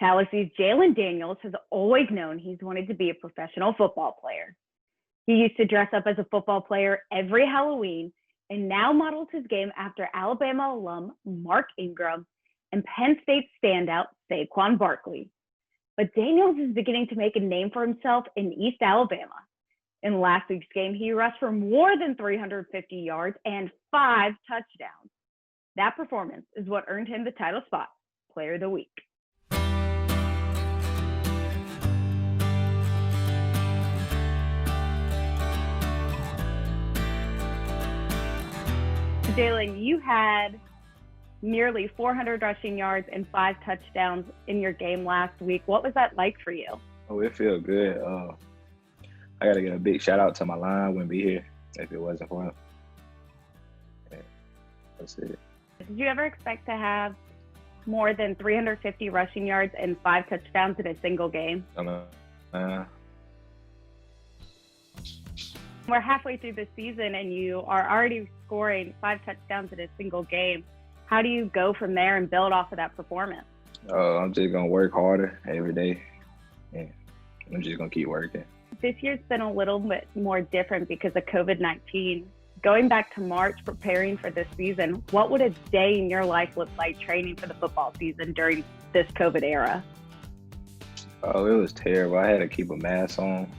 Tallassee's Jalyn has always known he's wanted to be a professional football player. He used to dress up as a football player every Halloween and now models his game after Alabama alum Mark Ingram and Penn State standout Saquon Barkley. But Daniels is beginning to make a name for himself in East Alabama. In last week's game, he rushed for more than 350 yards and 5 touchdowns. That performance is what earned him the title spot, Player of the Week. Jalyn, you had nearly 400 rushing yards and 5 touchdowns in your game last week. What was that like for you? Oh, it feels good. I got to give a big shout out to my line. Wouldn't be here if it wasn't for him. Yeah, that's it. Did you ever expect to have more than 350 rushing yards and 5 touchdowns in a single game? We're halfway through the season and you are already scoring 5 touchdowns in a single game. How do you go from there and build off of that performance? I'm just going to work harder every day, and I'm just going to keep working. This year's been a little bit more different because of COVID-19. Going back to March, preparing for this season, what would a day in your life look like training for the football season during this COVID era? Oh, it was terrible. I had to keep a mask on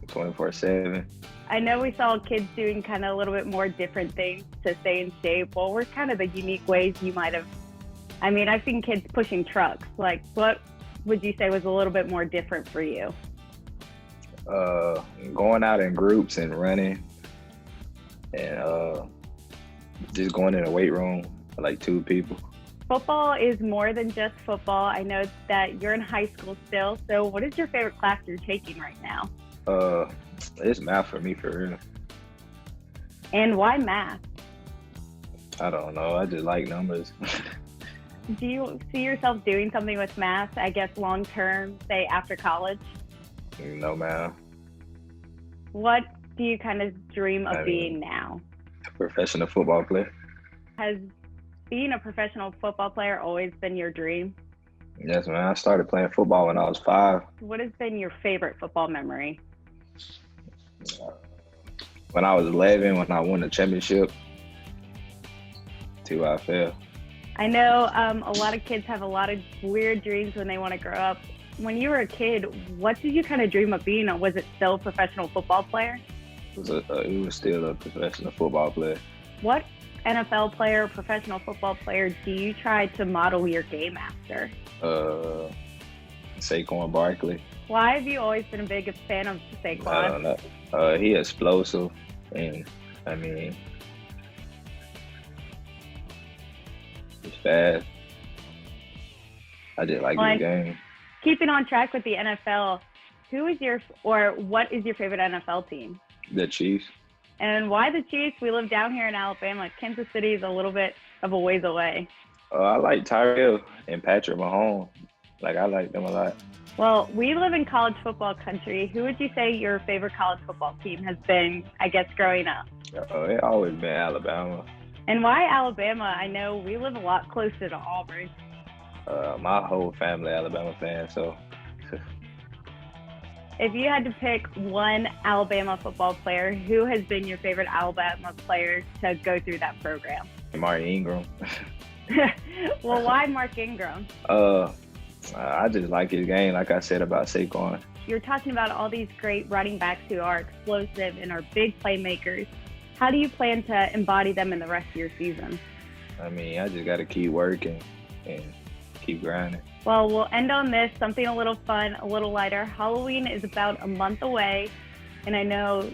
24/7. I know we saw kids doing kind of a little bit more different things to stay in shape. What were kind of the unique ways you might have? I mean, I've seen kids pushing trucks. Like, what would you say was a little bit more different for you? Going out in groups and running, and just going in a weight room for like 2 people. Football is more than just football. I know that you're in high school still. So what is your favorite class you're taking right now? It's math for me, for real. And why math? I don't know. I just like numbers. Do you see yourself doing something with math, I guess, long term, say after college? No, man. What do you kind of dream of being now? A professional football player. Has being a professional football player always been your dream? Yes, man. I started playing football when I was 5. What has been your favorite football memory? When I was 11, when I won the championship, till I fell. I know a lot of kids have a lot of weird dreams when they want to grow up. When you were a kid, what did you kind of dream of being? Was it still a professional football player? It was still a professional football player. What NFL player, professional football player, do you try to model your game after? Saquon Barkley. Why have you always been a big fan of Saquon? I don't know. He explosive, and I mean, he's fast. I just like his game. Keeping on track with the NFL, what is your favorite NFL team? The Chiefs. And why the Chiefs? We live down here in Alabama. Kansas City is a little bit of a ways away. I like Tyrell and Patrick Mahomes. I like them a lot. Well, we live in college football country. Who would you say your favorite college football team has been, I guess, growing up? It always been Alabama. And why Alabama? I know we live a lot closer to Auburn. My whole family Alabama fan, so. If you had to pick one Alabama football player, who has been your favorite Alabama player to go through that program? Mark Ingram. Well, why Mark Ingram? I just like his game, like I said about Saquon. You're talking about all these great running backs who are explosive and are big playmakers. How do you plan to embody them in the rest of your season? I mean, I just got to keep working and keep grinding. Well, we'll end on this, something a little fun, a little lighter. Halloween is about a month away, and I know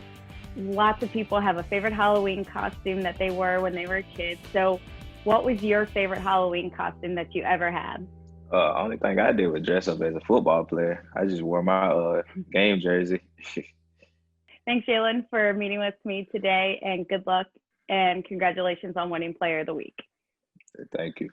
lots of people have a favorite Halloween costume that they wore when they were kids. So what was your favorite Halloween costume that you ever had? Only thing I did was dress up as a football player. I just wore my game jersey. Thanks, Jalyn, for meeting with me today, and good luck and congratulations on winning Player of the Week. Thank you.